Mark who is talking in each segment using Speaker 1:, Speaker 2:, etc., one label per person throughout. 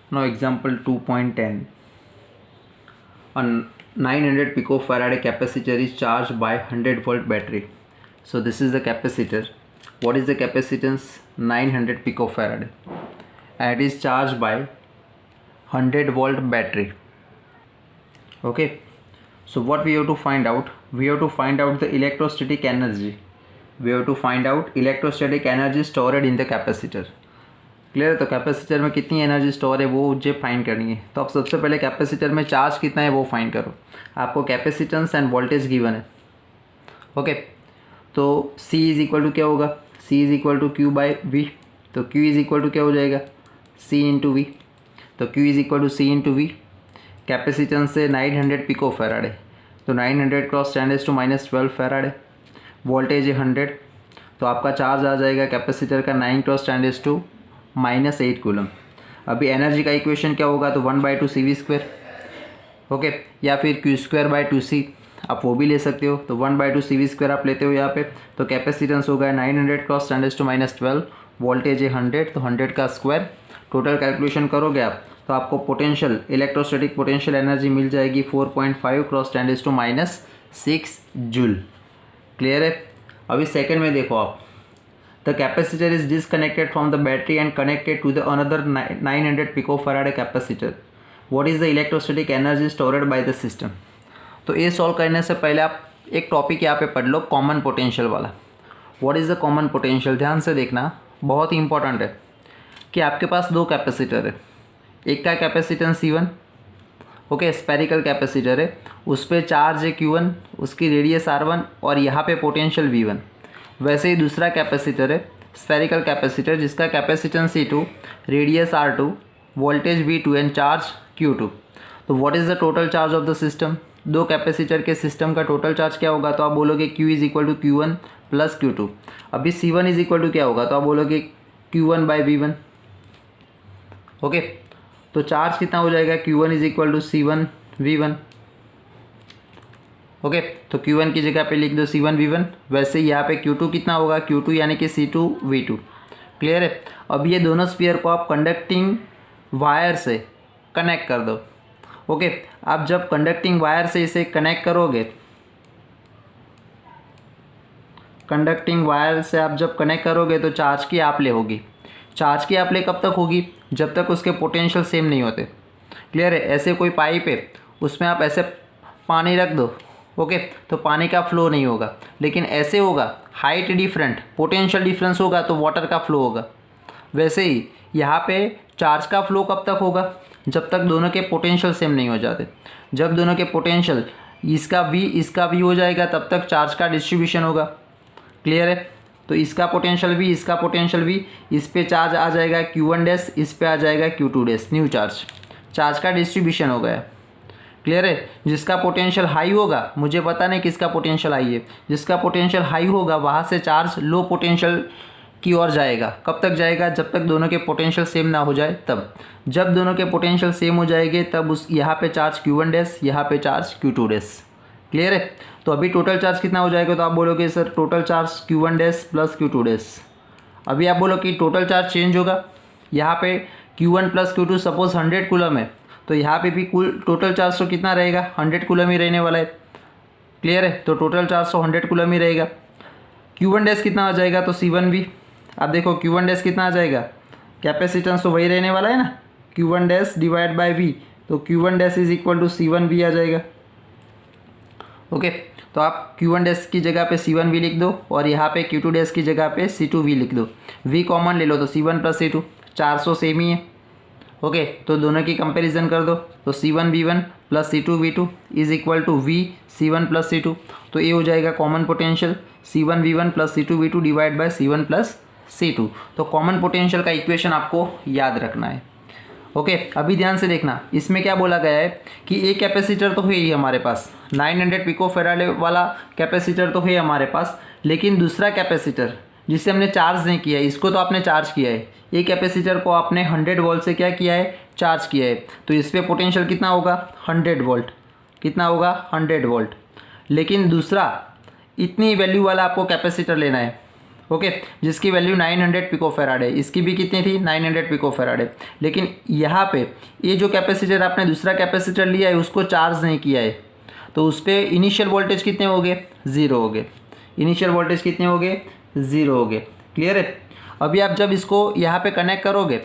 Speaker 1: Now example 2.10. A 900 picofarad capacitor is charged by 100 volt battery. So this is the capacitor. What is the capacitance? 900 picofarad. And it is charged by 100 volt battery. Okay. So what we have to find out? We have to find out the electrostatic energy. We have to find out electrostatic energy stored in the capacitor. Clear है? तो capacitor में कितनी energy store है वो मुझे find करनी है. तो अब सबसे पहले कैपेसिटर में चार्ज कितना है वो फाइंड करो. आपको कैपेसिटेंस एंड वोल्टेज गिवन है. ओके. तो C इज इक्वल टू क्या होगा? C is equal to Q by V. तो Q इज इक्वल टू क्या हो जाएगा? C into V. तो Q is equal to C into V. Capacitance से 900 पिको फैराड है. तो 900 क्रॉस 10⁻12 फैराड है. वोल्टेज है 100. तो आपका चार्ज आ जाएगा कैपेसिटर का 9 क्रॉस 10⁻8 कूलम. अभी एनर्जी का इक्वेशन क्या होगा? तो 1/2 CV². ओके. या फिर Q²/2C आप वो भी ले सकते हो. तो 1/2 CV² आप लेते हो यहाँ पे. तो कैपेसिटेंस होगा 900 क्रॉस 10⁻12. वोल्टेज है 100. तो 100 का स्क्वायर. टोटल कैलकुलेशन करोगे आप तो आपको पोटेंशियल इलेक्ट्रोस्टैटिक पोटेंशियल एनर्जी मिल जाएगी 4.5 क्रॉस 10⁻6 जूल. क्लियर है? अभी सेकंड में देखो आप. The capacitor is disconnected from the battery and connected to the another 900 picofarad capacitor. What is the electrostatic energy stored by the system. तो ये solve करने से पहले आप एक टॉपिक यहाँ पे पढ़ लो, कॉमन पोटेंशियल वाला. What is the common potential? ध्यान से देखना, बहुत ही इंपॉर्टेंट है कि आपके पास दो कैपेसिटर है. एक का capacitance C1. Okay. Spherical capacitor है, उस पर चार्ज है Q1, उसकी रेडियस R1 और यहाँ पे पोटेंशियल V1. वैसे ही दूसरा कैपेसिटर है स्फेरिकल कैपेसिटर जिसका capacitance C2, radius R2, voltage V2 and charge Q2. तो what is the total charge of the system? दो कैपेसिटर के सिस्टम का टोटल चार्ज क्या होगा? तो आप बोलोगे Q is equal to Q1 plus Q2. अभी C1 इज इक्वल टू क्या होगा? तो आप बोलोगे Q1/V1. ओके. तो चार्ज कितना हो जाएगा? Q1 is equal to C1V1. Okay. तो Q1 की जगह पे लिख दो C1V1. वैसे ही यहाँ पे Q2 कितना होगा? Q2 यानी कि C2V2. क्लियर है? अब ये दोनों स्फीयर को आप कंडक्टिंग वायर से कनेक्ट कर दो. ओके. आप जब कंडक्टिंग वायर से इसे कनेक्ट करोगे, कंडक्टिंग वायर से आप जब कनेक्ट करोगे तो चार्ज की आप ले होगी. चार्ज की आप ले कब तक होगी? जब तक उसके पोटेंशियल सेम नहीं होते. क्लियर है? ऐसे कोई पाइप है, उसमें आप ऐसे पानी रख दो. ओके. तो पानी का फ्लो नहीं होगा. लेकिन ऐसे होगा, हाइट डिफरेंट, पोटेंशियल डिफरेंस होगा तो वाटर का फ्लो होगा. वैसे ही यहाँ पे चार्ज का फ्लो कब तक होगा? जब तक दोनों के पोटेंशियल सेम नहीं हो जाते. जब दोनों के पोटेंशियल इसका भी हो जाएगा तब तक चार्ज का डिस्ट्रीब्यूशन होगा. क्लियर है? तो इसका पोटेंशियल भी, इसका पोटेंशियल भी, इस पे चार्ज आ जाएगा Q1 इस पे आ जाएगा Q2 न्यू चार्ज. चार्ज का डिस्ट्रीब्यूशन हो गया. क्लियर है? जिसका पोटेंशियल हाई होगा, मुझे पता नहीं किसका पोटेंशियल हाई है, जिसका पोटेंशियल हाई होगा वहाँ से चार्ज लो पोटेंशियल की ओर जाएगा. कब तक जाएगा? जब तक दोनों के पोटेंशियल सेम ना हो जाए तब. जब दोनों के पोटेंशियल सेम हो जाएंगे तब उस यहाँ पे चार्ज Q1 यहाँ पे चार्ज Q2. क्लियर है? तो अभी टोटल चार्ज कितना हो जाएगा? तो आप बोलोगे sir total charge Q1 plus Q2. अभी आप बोलो कि टोटल चार्ज चेंज होगा. यहाँ पे Q1 plus Q2 suppose 100 coulomb है, तो यहाँ पे भी कुल टोटल चार्ज तो कितना रहेगा? 100 कूलम ही रहने वाला है. क्लियर है? तो टोटल चार्ज तो 100 कूलम ही रहेगा. Q1 कितना आ जाएगा? तो C1V. आप देखो Q1 कितना आ जाएगा? कैपेसिटेंस तो वही रहने वाला है ना, Q1 डिवाइड बाई V. तो Q1 is equal to C1V आ जाएगा. ओके. तो आप Q1 की जगह पे C1V लिख दो और यहाँ पे Q2 की जगह पे C2V लिख दो. V कॉमन ले लो तो C1 प्लस C2. 400 सेम ही है. ओके. तो दोनों की कंपैरिजन कर दो. तो C1V1 plus C2V2 is equal to V C1 plus C2. तो ये हो जाएगा common potential C1V1 plus C2V2 divide by C1 plus C2. तो कॉमन पोटेंशियल का इक्वेशन आपको याद रखना है. ओके. अभी ध्यान से देखना, इसमें क्या बोला गया है कि एक कैपेसिटर तो है ही हमारे पास, 900 पिकोफैराड वाला कैपेसिटर तो है हमारे पास, लेकिन दूसरा कैपेसिटर जिसे हमने चार्ज नहीं किया है, इसको तो आपने चार्ज किया है. एक कैपेसिटर को आपने 100 वोल्ट से क्या किया है? चार्ज किया है. तो इस पर पोटेंशियल कितना होगा? 100 वोल्ट. कितना होगा? 100 वोल्ट. लेकिन दूसरा इतनी वैल्यू वाला आपको कैपेसिटर लेना है. ओके, जिसकी वैल्यू 900 पिकोफैराड है। इसकी भी कितनी थी? 900 पिकोफैराड है। लेकिन यहाँ पे ये जो कैपेसिटर आपने दूसरा कैपेसिटर लिया है उसको चार्ज नहीं किया है, तो उस पर इनिशियल वोल्टेज कितने हो गए? 0 हो गए। इनिशियल वोल्टेज कितने हो गए? 0 हो गए। क्लियर है? अभी आप जब इसको यहाँ पे कनेक्ट करोगे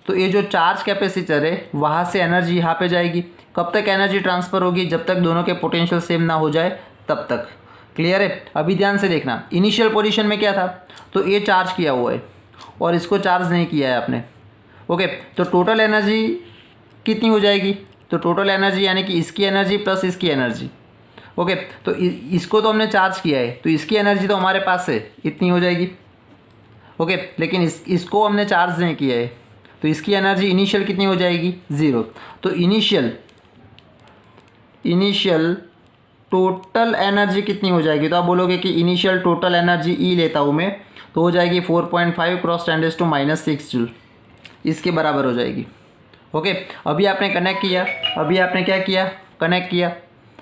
Speaker 1: तो ये जो चार्ज कैपेसिटर है वहाँ से एनर्जी यहाँ पे जाएगी। कब तक एनर्जी ट्रांसफ़र होगी? जब तक दोनों के पोटेंशियल सेम ना हो जाए तब तक। क्लियर है? अभी ध्यान से देखना, इनिशियल पोजीशन में क्या था? तो ये चार्ज किया हुआ है और इसको चार्ज नहीं किया है आपने। ओके, तो टोटल एनर्जी कितनी हो जाएगी? तो टोटल एनर्जी यानी कि इसकी एनर्जी प्लस इसकी एनर्जी। ओके, तो इसको तो हमने चार्ज किया है तो इसकी एनर्जी तो हमारे पास है, इतनी हो जाएगी। ओके, लेकिन इसको हमने चार्ज नहीं किया है तो इसकी एनर्जी इनिशियल कितनी हो जाएगी? 0। तो इनिशियल टोटल एनर्जी कितनी हो जाएगी? तो आप बोलोगे कि इनिशियल टोटल एनर्जी ई लेता हूँ मैं, तो हो जाएगी 4.5 क्रॉस 10⁻⁻⁶ जूल, इसके बराबर हो जाएगी। ओके, अभी आपने कनेक्ट किया, अभी आपने क्या किया? कनेक्ट किया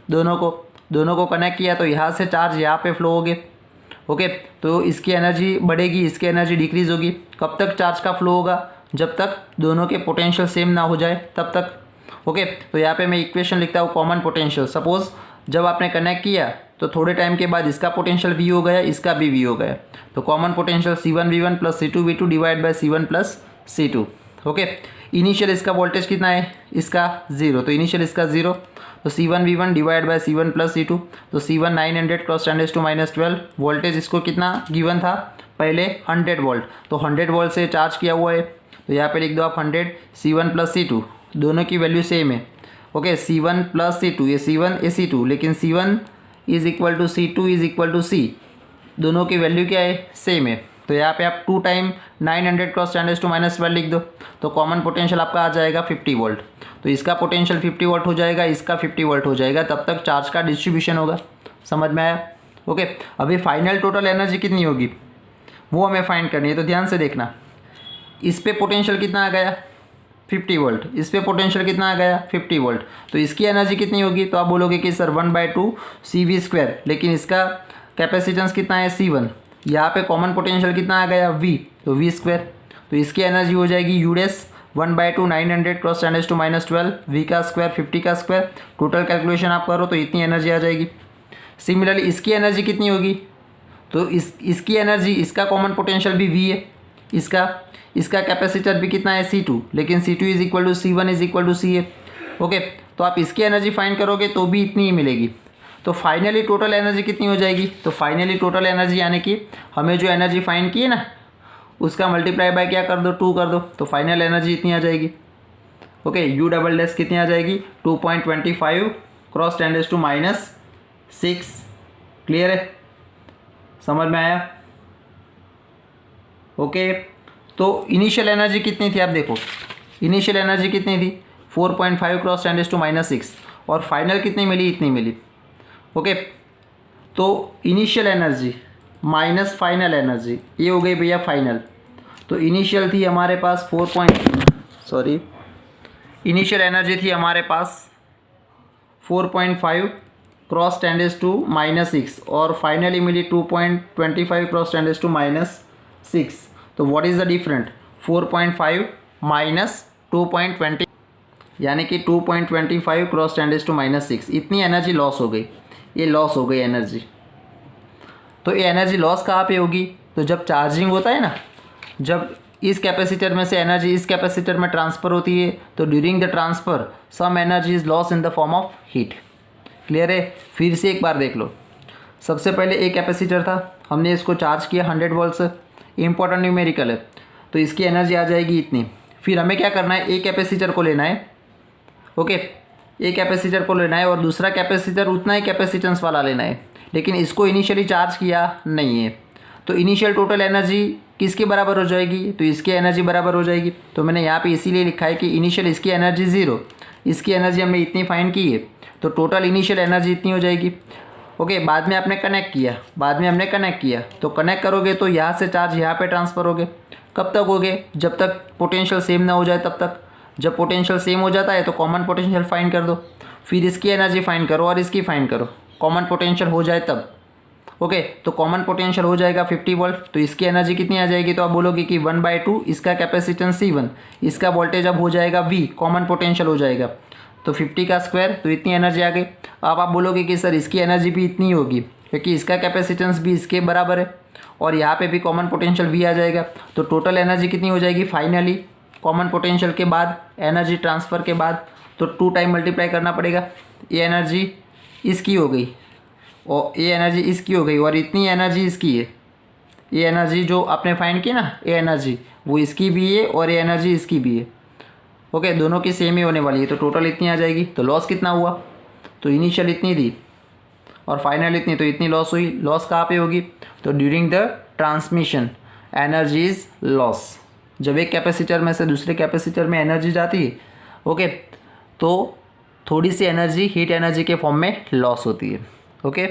Speaker 1: दोनों को कनेक्ट किया तो यहाँ से चार्ज यहाँ पे फ्लो हो गए। ओके, तो इसकी एनर्जी बढ़ेगी, इसकी एनर्जी डिक्रीज होगी। कब तक चार्ज का फ्लो होगा? जब तक दोनों के पोटेंशियल सेम ना हो जाए तब तक। ओके, तो यहाँ पे मैं इक्वेशन लिखता हूँ कॉमन पोटेंशियल। सपोज जब आपने कनेक्ट किया तो थोड़े टाइम के बाद इसका पोटेंशियल V हो गया, इसका भी V हो गया, तो common potential C1V1 plus C2V2 divide by C1 plus C2। Okay, initial इसका वोल्टेज कितना है? इसका 0, तो इनिशियल इसका 0, तो C1V1 divide by C1 plus C2, तो C1 900 क्रॉस 10⁻⁻12। वोल्टेज इसको कितना गिवन था? पहले 100 वोल्ट, तो 100 वोल्ट से चार्ज किया हुआ है, तो यहाँ पे लिख दो आप 100। C1 प्लस C2 दोनों की वैल्यू सेम है। ओके, C1 प्लस C2, ये C1 ये C2, लेकिन C1 is equal to C2 is equal to C, दोनों की वैल्यू क्या है? सेम है। तो यहाँ पे आप 2 टाइम 900 क्रॉस 10⁻⁻12 लिख दो, तो कॉमन पोटेंशियल आपका आ जाएगा 50 वोल्ट। तो इसका पोटेंशियल 50 वोल्ट हो जाएगा, इसका 50 वोल्ट हो जाएगा, तब तक चार्ज का डिस्ट्रीब्यूशन होगा। समझ में आया? ओके, अभी फाइनल टोटल एनर्जी कितनी होगी वो हमें फाइंड करनी है। तो ध्यान से देखना, इस पे पोटेंशियल कितना आ गया? 50 वोल्ट। इस पे पोटेंशियल कितना आ गया? 50 वोल्ट। तो इसकी एनर्जी कितनी होगी? तो आप बोलोगे कि सर 1/2 CV², लेकिन इसका कैपेसिटेंस कितना है? C1। यहाँ पे कॉमन पोटेंशियल कितना आ गया? V, तो V²। तो इसकी एनर्जी हो जाएगी यूडेस 1/2 900 क्रॉस 10⁻⁻12, V का स्क्वायर 50 का स्क्वायर। टोटल कैलकुलेशन आप करो तो इतनी एनर्जी आ जाएगी। सिमिलरली इसकी एनर्जी कितनी होगी? तो इसकी एनर्जी, इसका कॉमन पोटेंशियल भी V है, इसका कैपेसिटर भी कितना है? C2, लेकिन C2 is equal to C1 is equal to C है। ओके, तो आप इसकी एनर्जी फाइंड करोगे तो भी इतनी ही मिलेगी। तो फाइनली टोटल एनर्जी कितनी हो जाएगी? तो फाइनली टोटल एनर्जी यानी कि हमें जो एनर्जी फाइंड की है ना उसका मल्टीप्लाई बाय क्या कर दो? 2 कर दो, तो फाइनल एनर्जी इतनी आ जाएगी। ओके, U डबल कितनी आ जाएगी? 2.25 क्रॉस 10⁻⁻6। क्लियर है? समझ में आया? ओके, तो इनिशियल एनर्जी कितनी थी? आप देखो इनिशियल एनर्जी कितनी थी? 4.5 क्रॉस 10⁻⁶, और फाइनल कितनी मिली? इतनी मिली। ओके, तो initial energy minus final energy, ये हो गई भैया फाइनल। तो इनिशियल थी हमारे पास इनिशियल एनर्जी थी हमारे पास 4.5 क्रॉस 10⁻⁻6 और फाइनली मिली 2.25 क्रॉस 10⁻⁻6। तो what is the different? 4.5 minus 2.20, यानी कि 2.25 क्रॉस 10⁻⁻6। इतनी एनर्जी लॉस हो गई, ये लॉस हो गई एनर्जी। तो ये एनर्जी लॉस कहाँ पे होगी? तो जब चार्जिंग होता है ना, जब इस कैपेसिटर में से एनर्जी इस कैपेसिटर में ट्रांसफ़र होती है तो during the transfer some energy is loss in the form of heat. Clear है? फिर से एक बार देख लो। सबसे पहले एक कैपेसिटर था, हमने इसको चार्ज किया 100 वोल्ट से, इंपॉर्टेंट न्यूमेरिकल है, तो इसकी एनर्जी आ जाएगी इतनी। फिर हमें क्या करना है? एक कैपेसिटर को लेना है। ओके, एक कैपेसिटर को लेना है और दूसरा कैपेसिटर उतना ही कैपेसिटेंस वाला लेना है, लेकिन इसको इनिशियली चार्ज किया नहीं है। तो इनिशियल टोटल एनर्जी किसके बराबर हो जाएगी? तो इसकी एनर्जी बराबर हो जाएगी। तो मैंने यहाँ पे इसीलिए लिखा है कि इनिशियल इसकी एनर्जी 0, इसकी एनर्जी हमने इतनी फाइंड की है, तो टोटल इनिशियल एनर्जी इतनी हो जाएगी। ओके, बाद में आपने कनेक्ट किया, तो कनेक्ट करोगे तो यहाँ से चार्ज यहाँ पे ट्रांसफ़र हो गए। कब तक हो गए? जब तक पोटेंशियल सेम ना हो जाए तब तक। जब पोटेंशियल सेम हो जाता है तो कॉमन पोटेंशियल फाइंड कर दो, फिर इसकी एनर्जी फाइंड करो और इसकी फाइंड करो, कॉमन पोटेंशियल हो जाए तब। ओके, तो कॉमन पोटेंशियल हो जाएगा 50 वोल्ट, तो इसकी एनर्जी कितनी आ जाएगी, तो आप बोलोगे कि 1/2 इसका कैपेसिटेंस C1, इसका वोल्टेज अब हो जाएगा V, कॉमन पोटेंशियल हो जाएगा, तो 50 का स्क्वायर, तो इतनी एनर्जी आ गई। अब आप बोलोगे कि सर इसकी एनर्जी भी इतनी होगी क्योंकि इसका कैपेसिटेंस भी इसके बराबर है और यहाँ पे भी कॉमन पोटेंशियल V आ जाएगा, तो टोटल एनर्जी कितनी हो जाएगी फाइनली कॉमन पोटेंशियल के बाद, एनर्जी ट्रांसफ़र के बाद, तो 2 टाइम मल्टीप्लाई करना पड़ेगा। ये एनर्जी इसकी हो गई और ये एनर्जी इसकी हो गई और इतनी एनर्जी इसकी है। ये एनर्जी जो आपने फाइंड की ना, ये एनर्जी वो इसकी भी है और ये एनर्जी इसकी भी है। ओके, दोनों की सेम ही होने वाली है, तो टोटल इतनी आ जाएगी। तो लॉस कितना हुआ, तो इनिशियल इतनी थी और फाइनल इतनी, तो इतनी लॉस हुई। लॉस कहाँ पे होगी, तो during the transmission energy is loss. जब एक कैपेसिटर में से दूसरे कैपेसिटर में एनर्जी जाती है, ओके, तो थोड़ी सी एनर्जी हीट एनर्जी के फॉर्म में लॉस होती है। ओके।